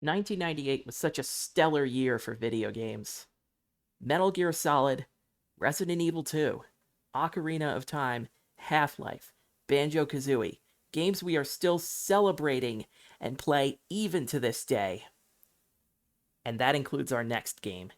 1998 was such a stellar year for video games. Metal Gear Solid, Resident Evil 2, Ocarina of Time, Half-Life, Banjo-Kazooie, games we are still celebrating and play even to this day. And that includes our next game.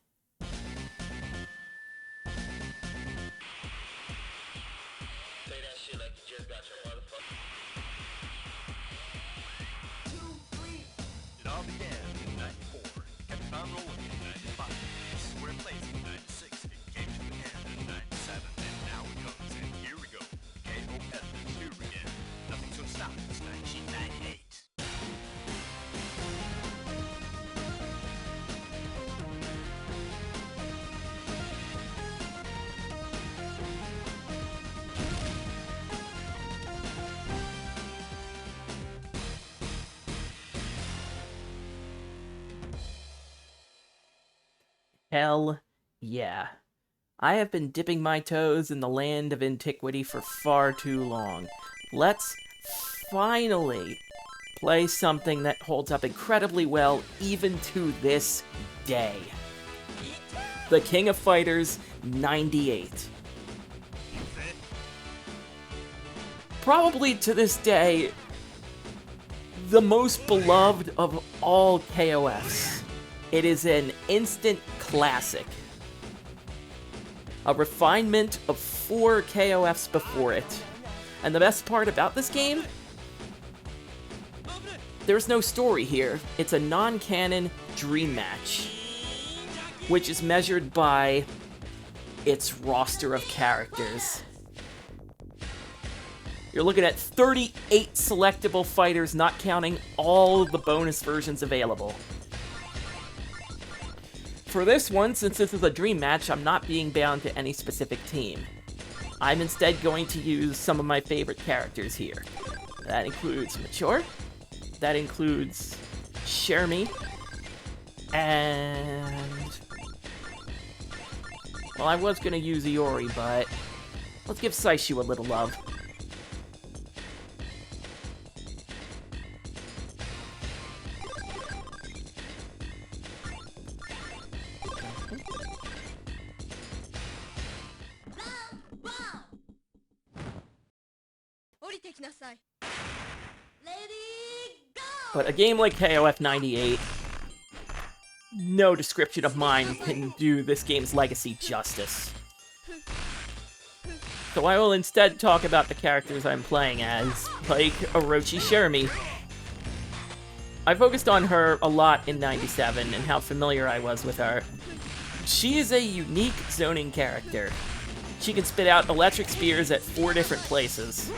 Hell yeah. I have been dipping my toes in the land of antiquity for far too long. Let's finally play something that holds up incredibly well even to this day. The King of Fighters 98. Probably to this day, the most beloved of all KOFs. It is an instant classic. A refinement of 4 KOFs before it. And the best part about this game? There's no story here. It's a non-canon dream match, which is measured by its roster of characters. You're looking at 38 selectable fighters, not counting all of the bonus versions available. For this one, since this is a dream match, I'm not being bound to any specific team. I'm instead going to use some of my favorite characters here. That includes Mature, that includes O.Shermie, and... well, I was going to use Iori, but let's give Saisyu a little love. But a game like KOF 98, no description of mine can do this game's legacy justice. So I will instead talk about the characters I'm playing as, like O.Shermie. I focused on her a lot in 97 and how familiar I was with her. She is a unique zoning character. She can spit out electric spears at 4 different places.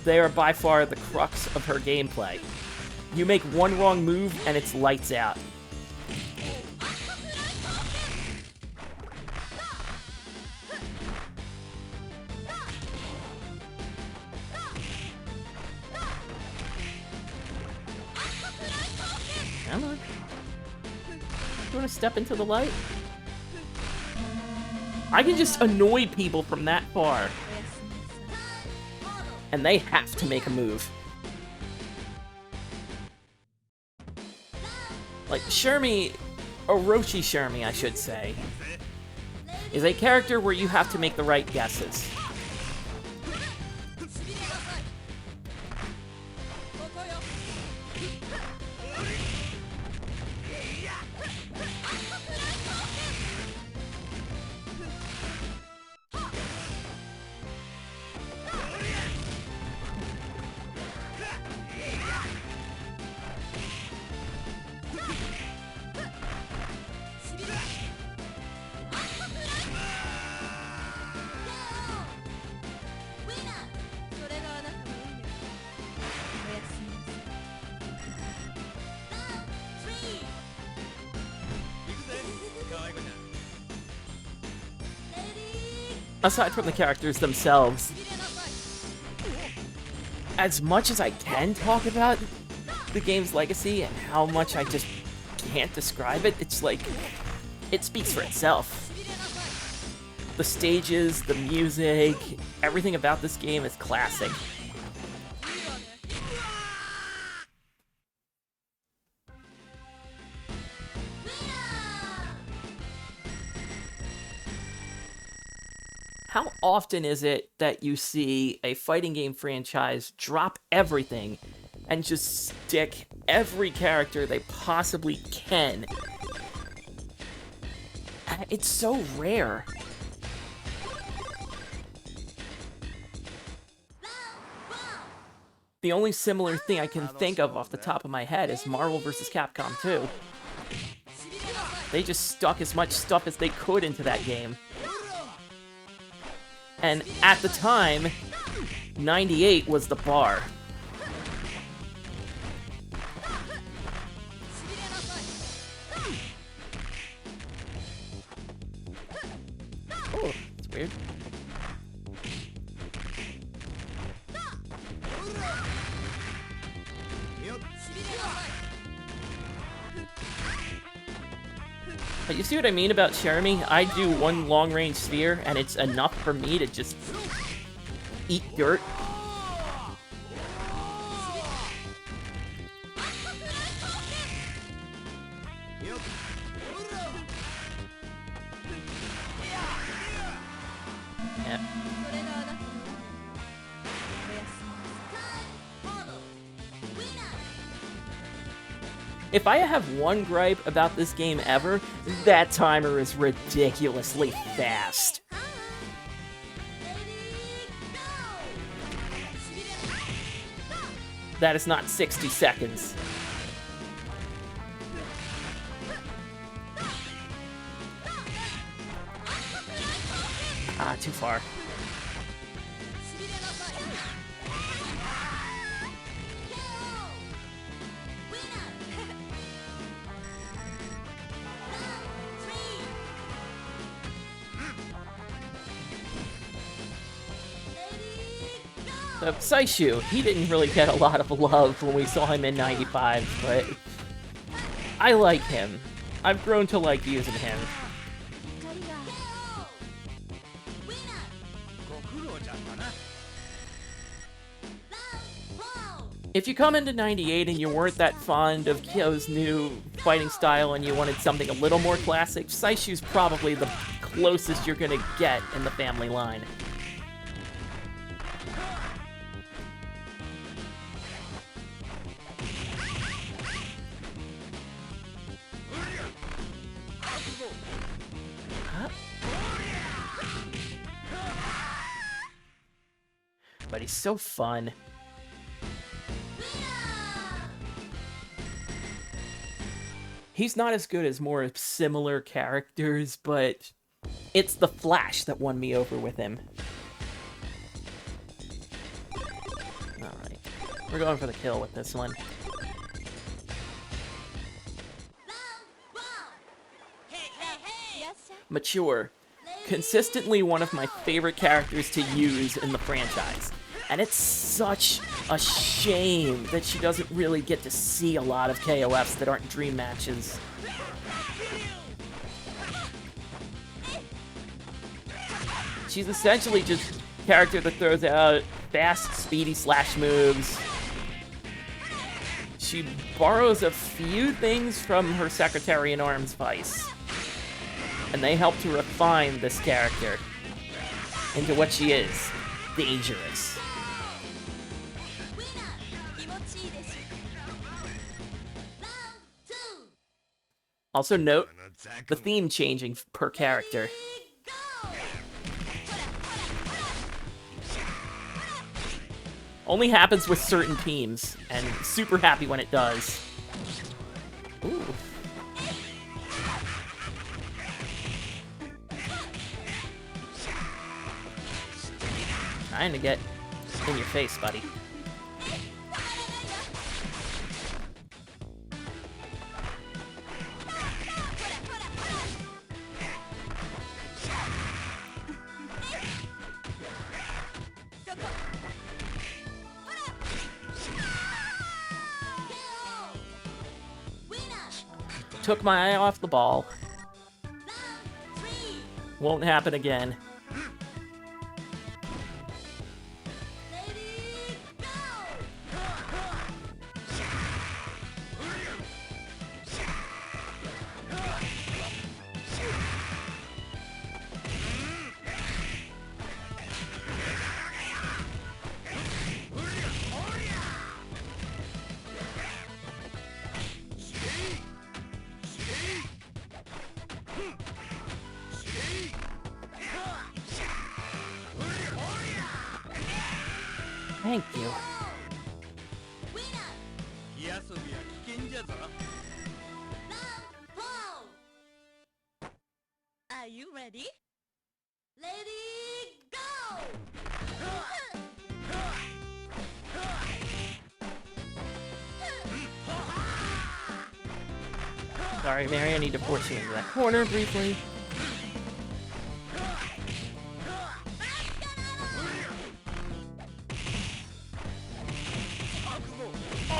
They are by far the crux of her gameplay. You make one wrong move and it's lights out. Come on. You want to step into the light? I can just annoy people from that far. And they have to make a move. Like, O.Shermie, O.Shermie, I should say, is a character where you have to make the right guesses. Aside from the characters themselves, as much as I can talk about the game's legacy and how much I just can't describe it, it's like, it speaks for itself. The stages, the music, everything about this game is classic. How often is it that you see a fighting game franchise drop everything and just stick every character they possibly can? It's so rare. The only similar thing I can think of off the top of my head is Marvel vs. Capcom 2. They just stuck as much stuff as they could into that game. And at the time, 98 was the bar. Oh, that's weird. But you see what I mean about O.Shermie? I do one long-range sphere, and it's enough for me to just eat dirt. Yeah. If I have one gripe about this game ever, that timer is ridiculously fast. That is not 60 seconds. Ah, too far. Saisyu, he didn't really get a lot of love when we saw him in 95, but I like him. I've grown to like using him. If you come into 98 and you weren't that fond of Kyo's new fighting style and you wanted something a little more classic, Saisyu's probably the closest you're gonna get in the family line. But he's so fun. He's not as good as more similar characters, but it's the Flash that won me over with him. Alright, we're going for the kill with this one. Mature. Consistently one of my favorite characters to use in the franchise. And it's such a shame that she doesn't really get to see a lot of KOFs that aren't dream matches. She's essentially just a character that throws out fast, speedy slash moves. She borrows a few things from her Secretary in Arms Vice. And they help to refine this character into what she is. Dangerous. Also note the theme changing per character. Only happens with certain teams, and super happy when it does. Ooh. Trying to get in your face, buddy. Took my eye off the ball. Won't happen again. Thank you. Are you ready? Lady, go! Sorry, Mary, I need to force you into that corner briefly.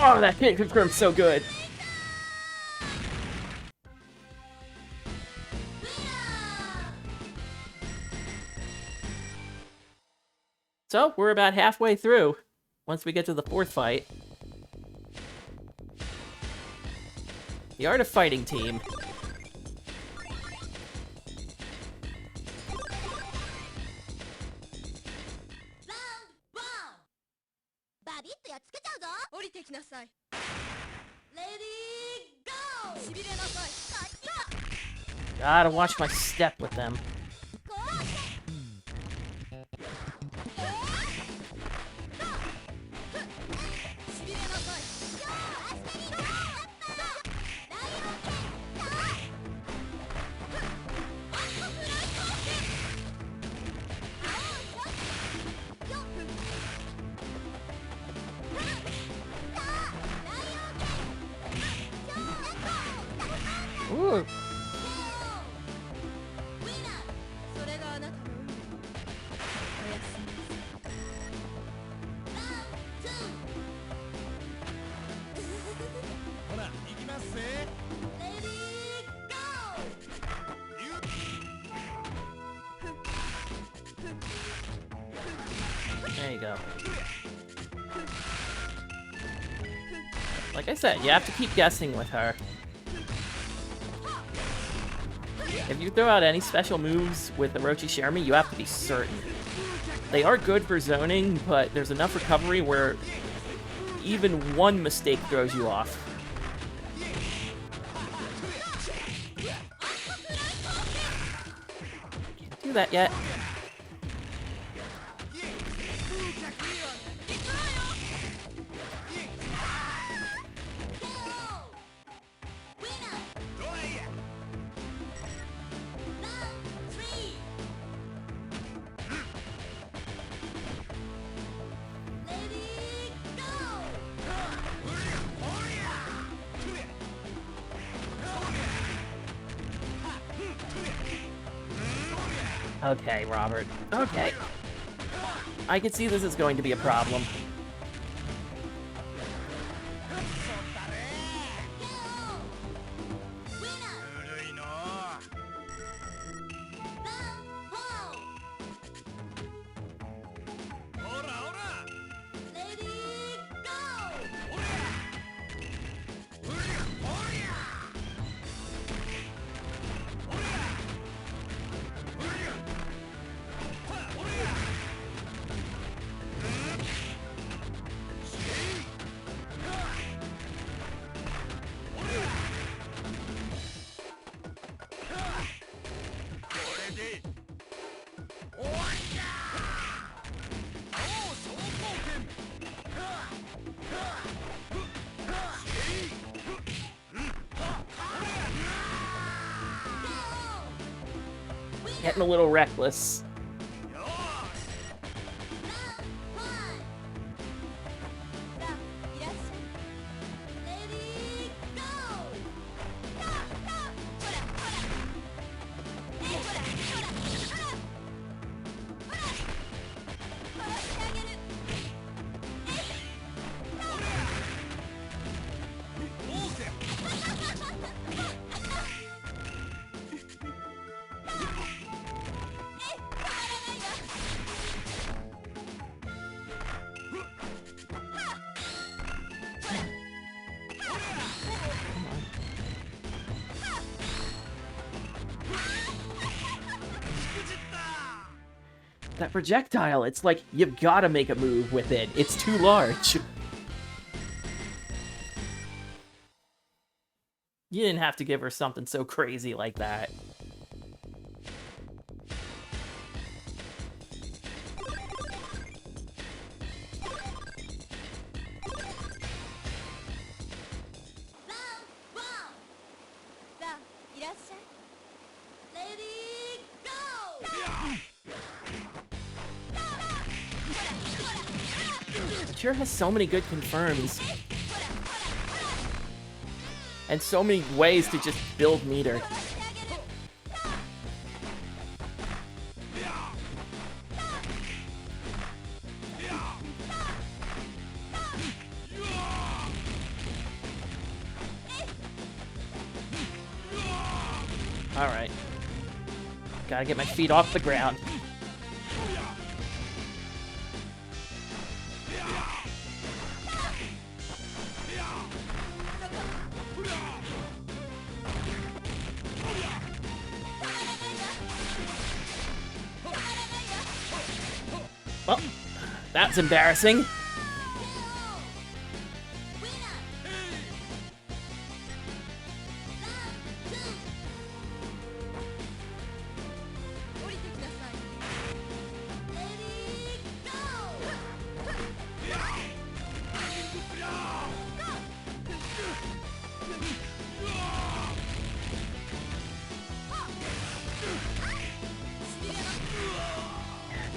Oh, that hit confirmed so good. So, we're about halfway through. Once we get to the fourth fight. The Art of Fighting team. Gotta watch my step with them. Ooh. There you go. Like I said, you have to keep guessing with her. If you throw out any special moves with O.Shermie, you have to be certain. They are good for zoning, but there's enough recovery where even one mistake throws you off. Can't do that yet. Okay, Robert. Okay. I can see this is going to be a problem. Getting a little reckless. That projectile, it's like, you've gotta make a move with it. It's too large. You didn't have to give her something so crazy like that. sure has so many good confirms. And so many ways to just build meter. Alright. Gotta get my feet off the ground. Well, that's embarrassing.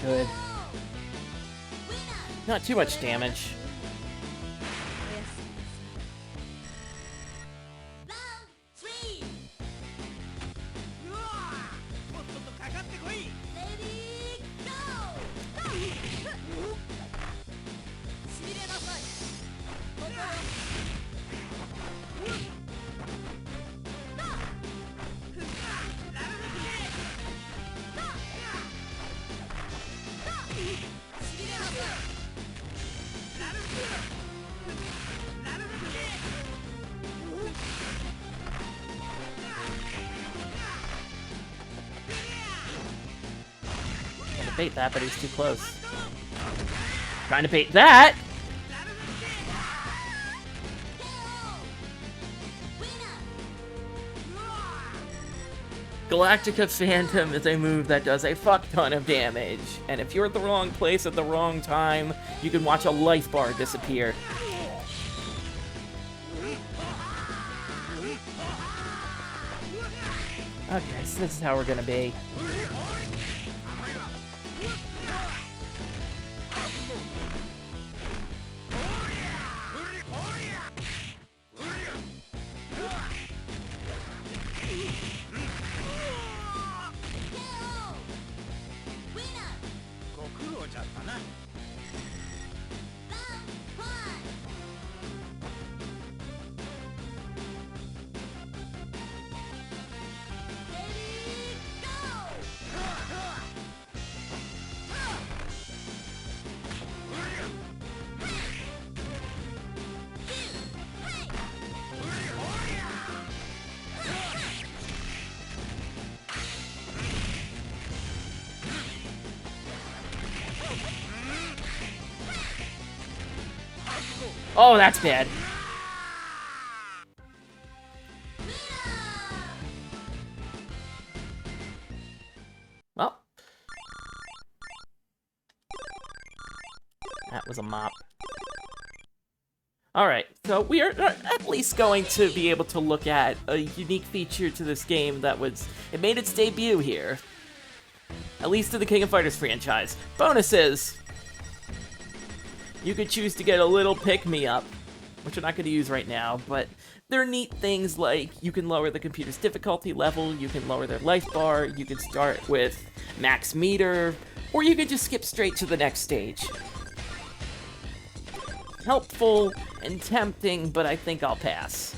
Good. Not too much damage. Bait that, but he's too close. Trying to bait that! Galactica Phantom is a move that does a fuck ton of damage. And if you're at the wrong place at the wrong time, you can watch a life bar disappear. Okay, so this is how we're gonna be. Oh, that's bad. Well. That was a mop. Alright, so we are at least going to be able to look at a unique feature to this game that it made its debut here. At least to the King of Fighters franchise. Bonuses! You could choose to get a little pick-me-up, which I'm not going to use right now, but they're neat things like you can lower the computer's difficulty level, you can lower their life bar, you can start with max meter, or you could just skip straight to the next stage. Helpful and tempting, but I think I'll pass.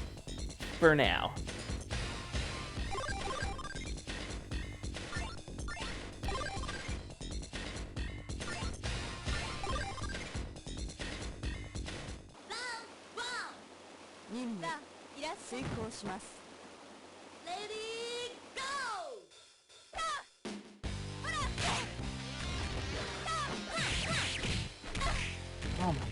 For now. Lady, go! Oh my god.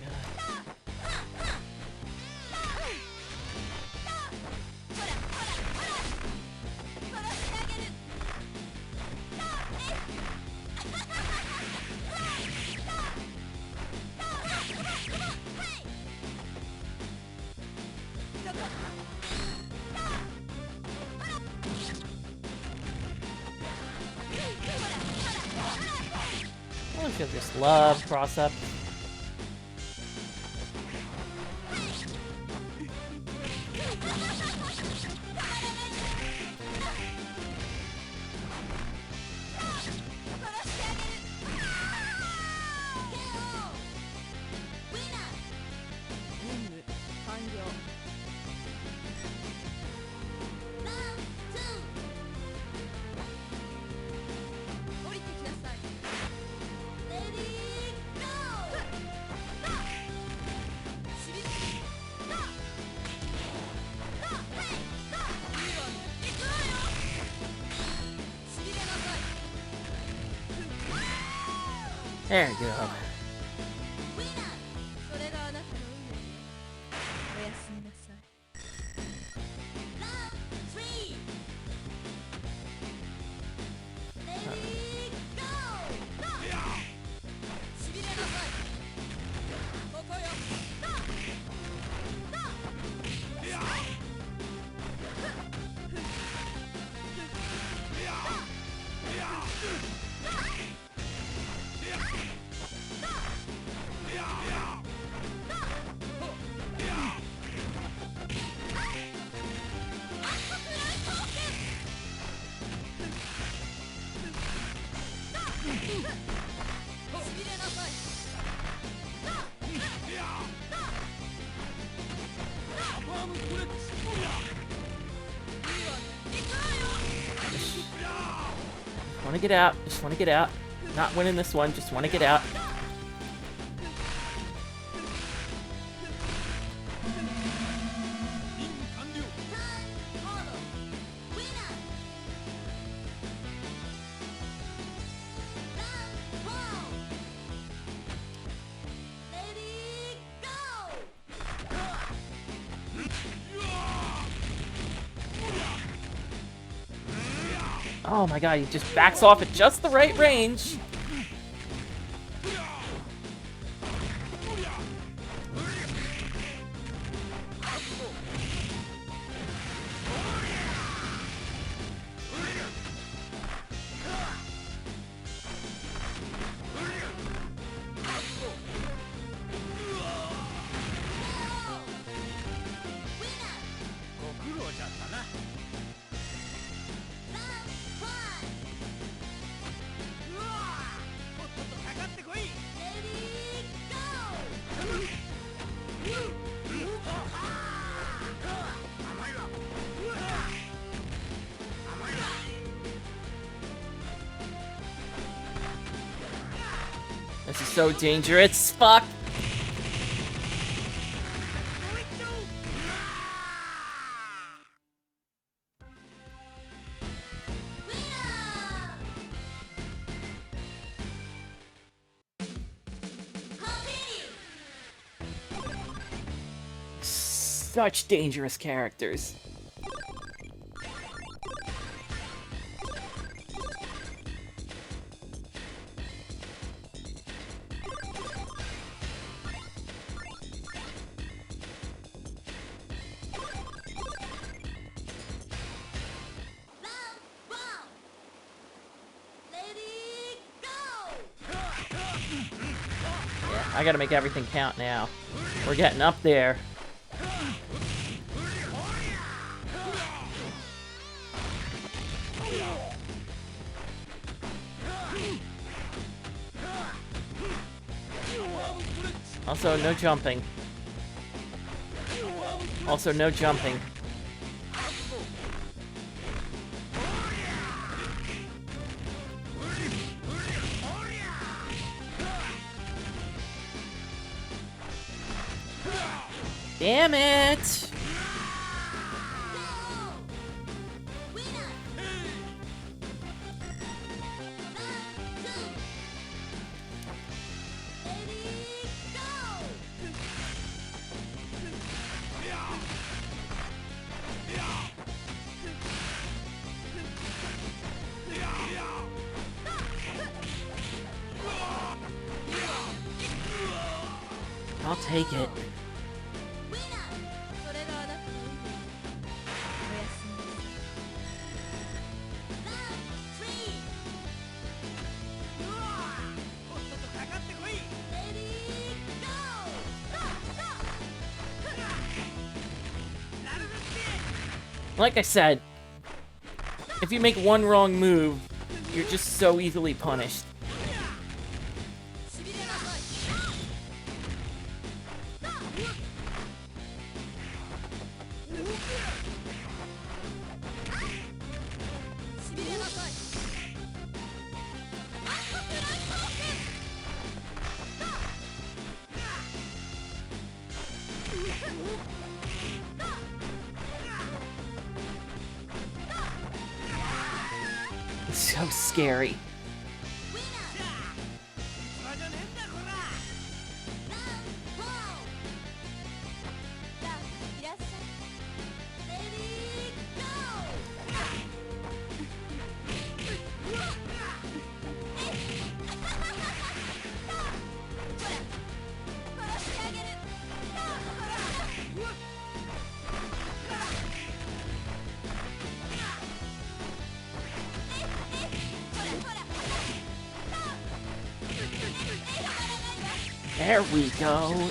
I just love cross-up. There you go. それがあなたの運命ね。おやすみなさい。ラウンド3 Ready, go! しびれなさい。ここよ。Want to get out. Just want to get out. Not winning this one. Just want to get out. Oh my god, he just backs off at just the right range. This is so dangerous. Fuck. Such dangerous characters. I gotta make everything count now. We're getting up there. Also, no jumping. Also, no jumping. Damn it! I'll take it. Like I said, if you make one wrong move, you're just so easily punished. So scary. There we go.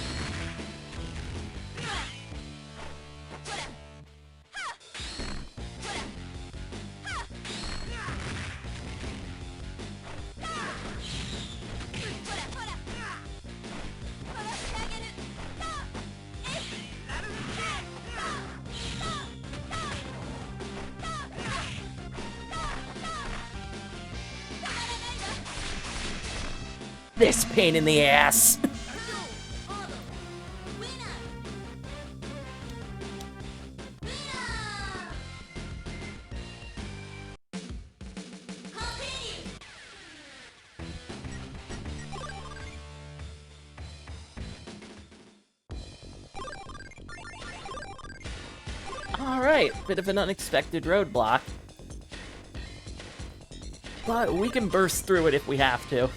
This pain in the ass. Alright, bit of an unexpected roadblock. But we can burst through it if we have to.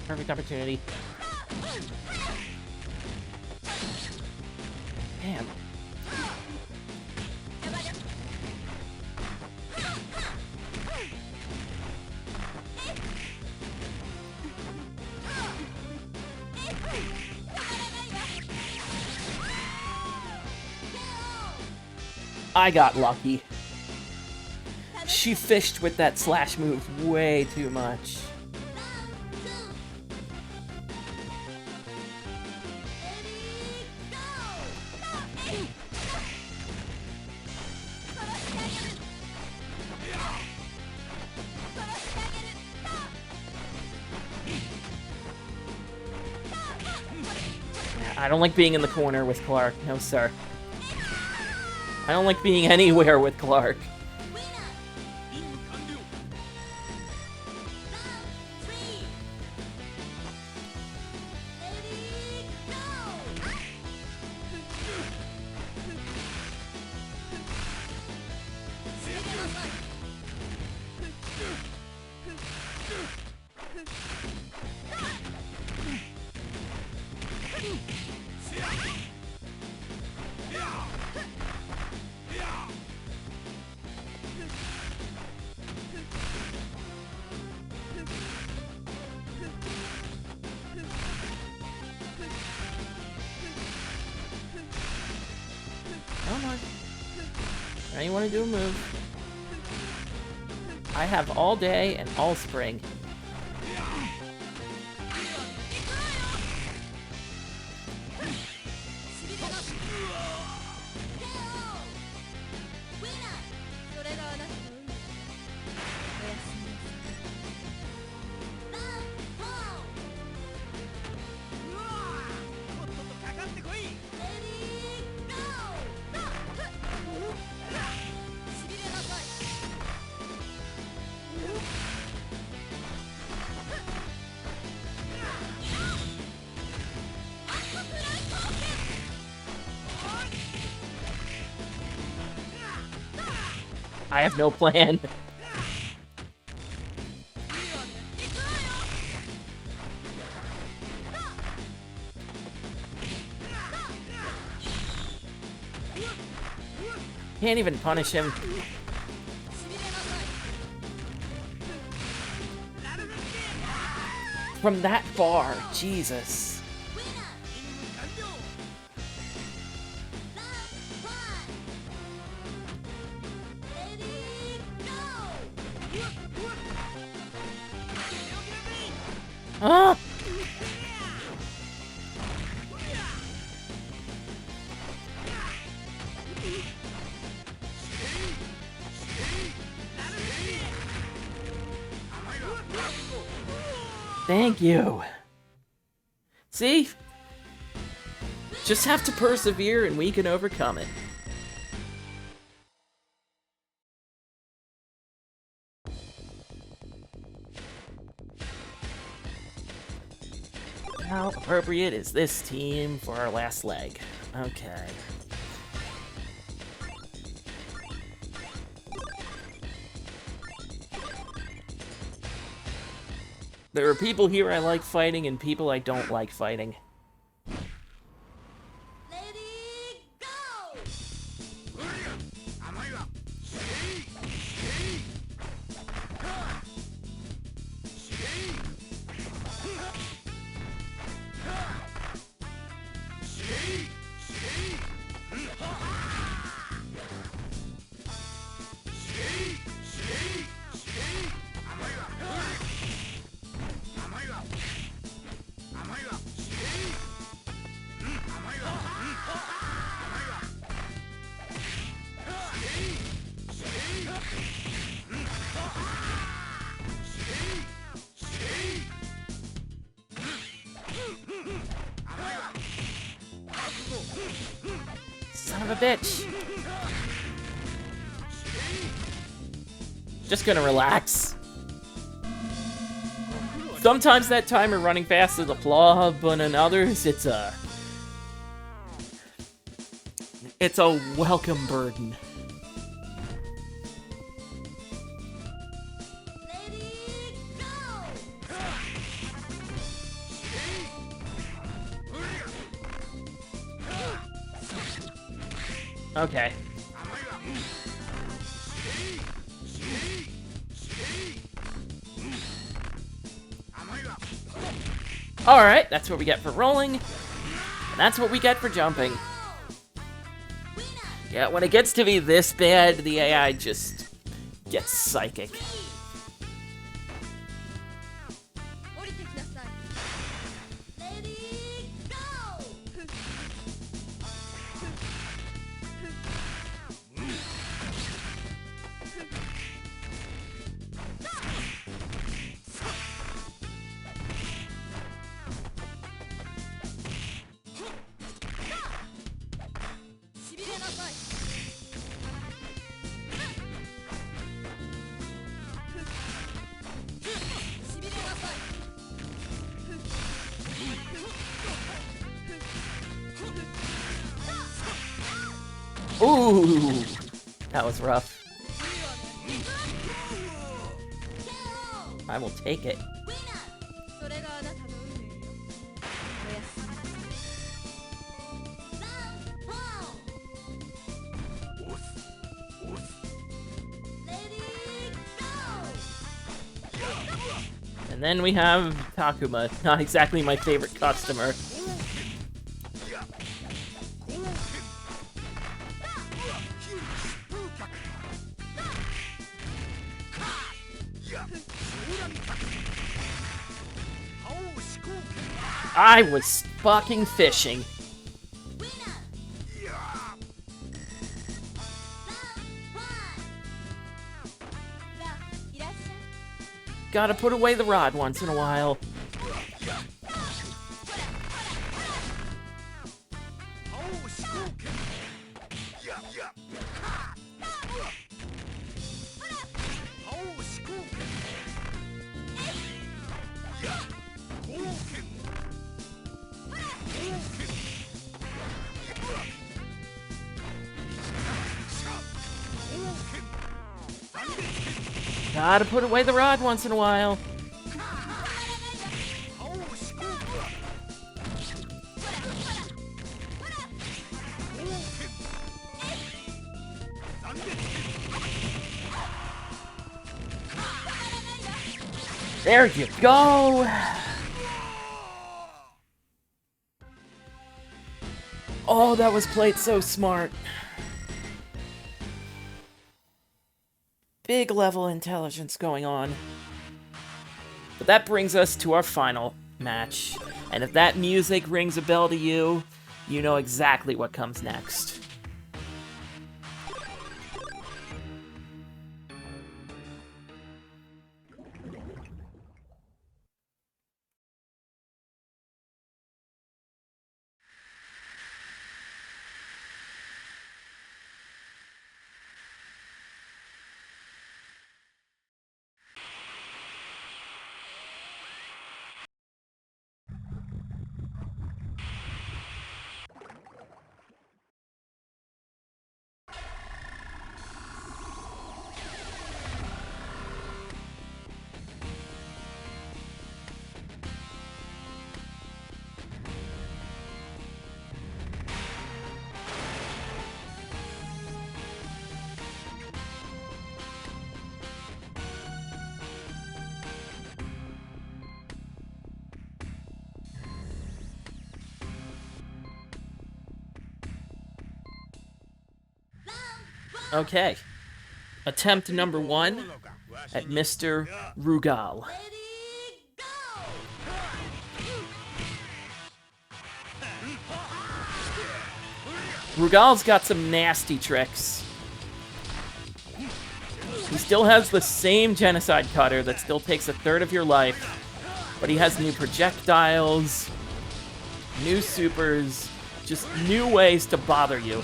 Perfect opportunity. Damn. I got lucky. She fished with that slash move way too much. I don't like being in the corner with Clark. No, sir. I don't like being anywhere with Clark. Come on. Now you want to do a move. I have all day and all spring. I have no plan. Can't even punish him. From that far, Jesus. Ah! Thank you. See? Just have to persevere and we can overcome it. How appropriate is this team for our last leg? Okay. There are people here I like fighting and people I don't like fighting. Ready, go! Son of a bitch. Just gonna relax. Sometimes that timer running fast is a flaw, but in others, it's a welcome burden. Ready, go! Okay. Alright, that's what we get for rolling. And that's what we get for jumping. Yeah, when it gets to be this bad, the AI just gets psychic. 降りてきなさい。レディー、ゴー！しびれなさい。しびれなさい。 Ooh, that was rough. I will take it. それがあなたの運命よ。おやすみ。And then we have Takuma, not exactly my favorite customer. I was fucking fishing. Gotta put away the rod once in a while. Gotta put away the rod once in a while. There you go. Oh, that was played so smart. Big level intelligence going on. But that brings us to our final match. And if that music rings a bell to you, you know exactly what comes next. Okay. Attempt number 1 at Mr. Rugal. Rugal's got some nasty tricks. He still has the same genocide cutter that still takes a third of your life, but he has new projectiles, new supers, just new ways to bother you.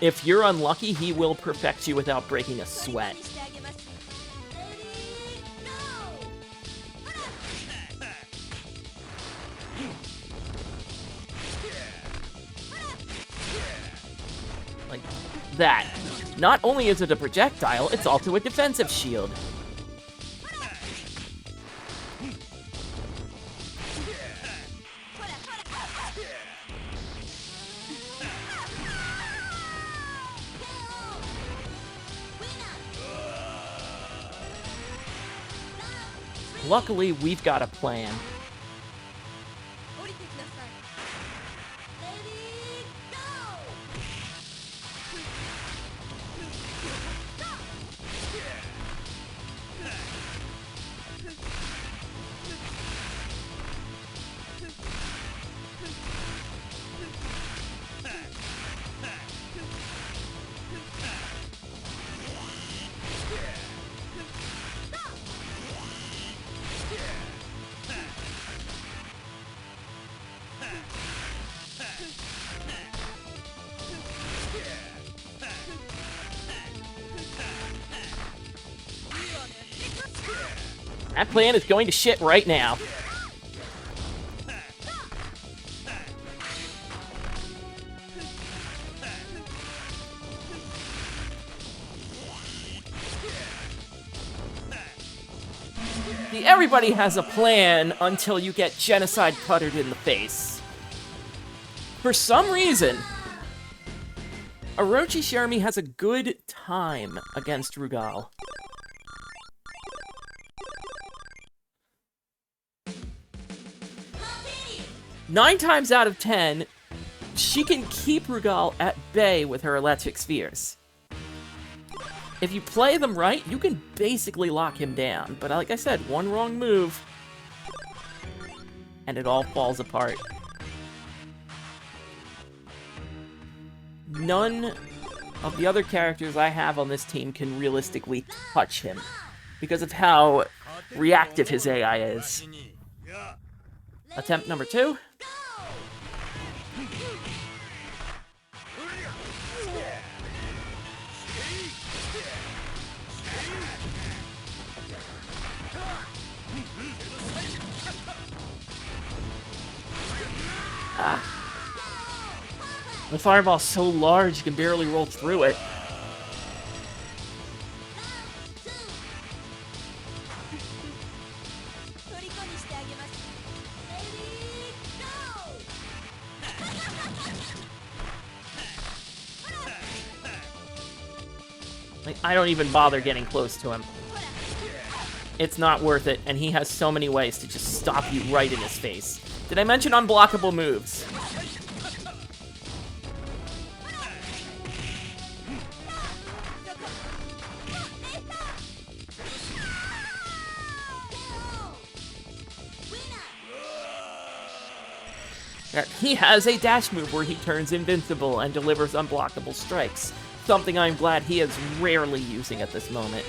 If you're unlucky, he will perfect you without breaking a sweat. Like that. Not only is it a projectile, it's also a defensive shield. Luckily, we've got a plan. That plan is going to shit right now. See, everybody has a plan until you get genocide cuttered in the face. For some reason, O.Shermie has a good time against Rugal. 9 times out of 10, she can keep Rugal at bay with her electric spheres. If you play them right, you can basically lock him down. But like I said, one wrong move, and it all falls apart. None of the other characters I have on this team can realistically touch him because of how reactive his AI is. Attempt number 2. The fireball's so large you can barely roll through it. Like, I don't even bother getting close to him. It's not worth it, and he has so many ways to just stop you right in his face. Did I mention unblockable moves? He has a dash move where he turns invincible and delivers unblockable strikes. Something I'm glad he is rarely using at this moment.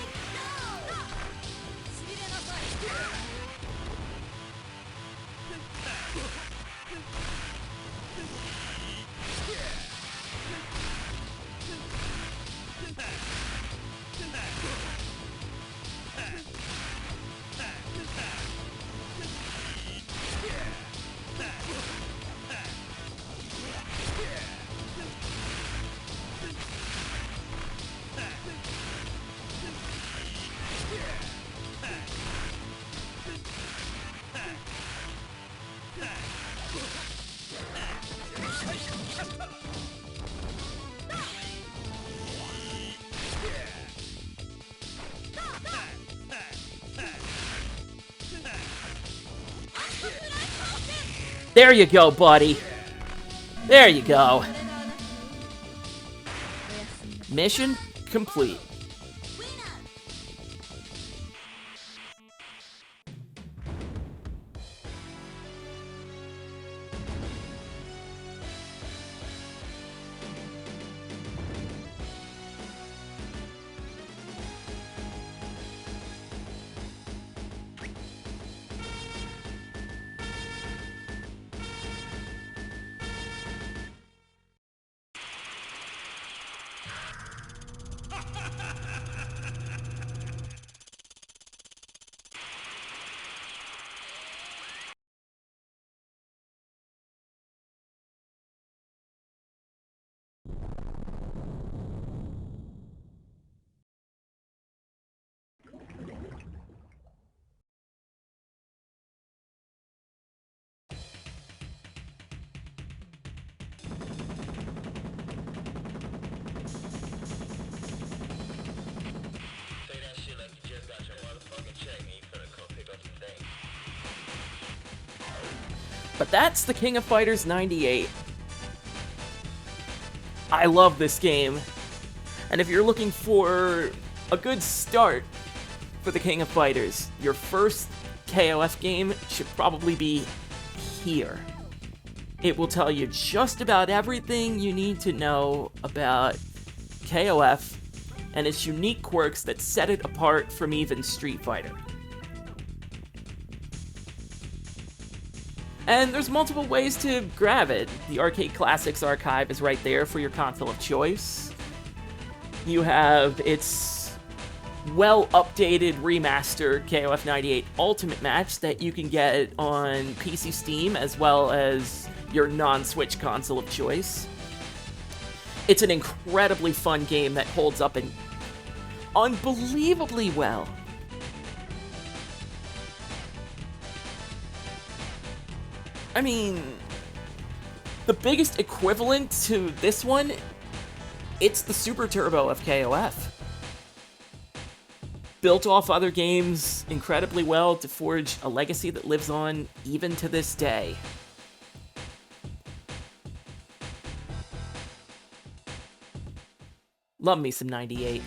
There you go, buddy. There you go. Mission complete. But that's the King of Fighters 98. I love this game. And if you're looking for a good start for the King of Fighters, your first KOF game should probably be here. It will tell you just about everything you need to know about KOF and its unique quirks that set it apart from even Street Fighter. And there's multiple ways to grab it. The Arcade Classics archive is right there for your console of choice. You have its well-updated remastered KOF 98 Ultimate Match that you can get on PC Steam as well as your non-Switch console of choice. It's an incredibly fun game that holds up unbelievably well. I mean, the biggest equivalent to this one, it's the Super Turbo of KOF. Built off other games incredibly well to forge a legacy that lives on even to this day. Love me some 98.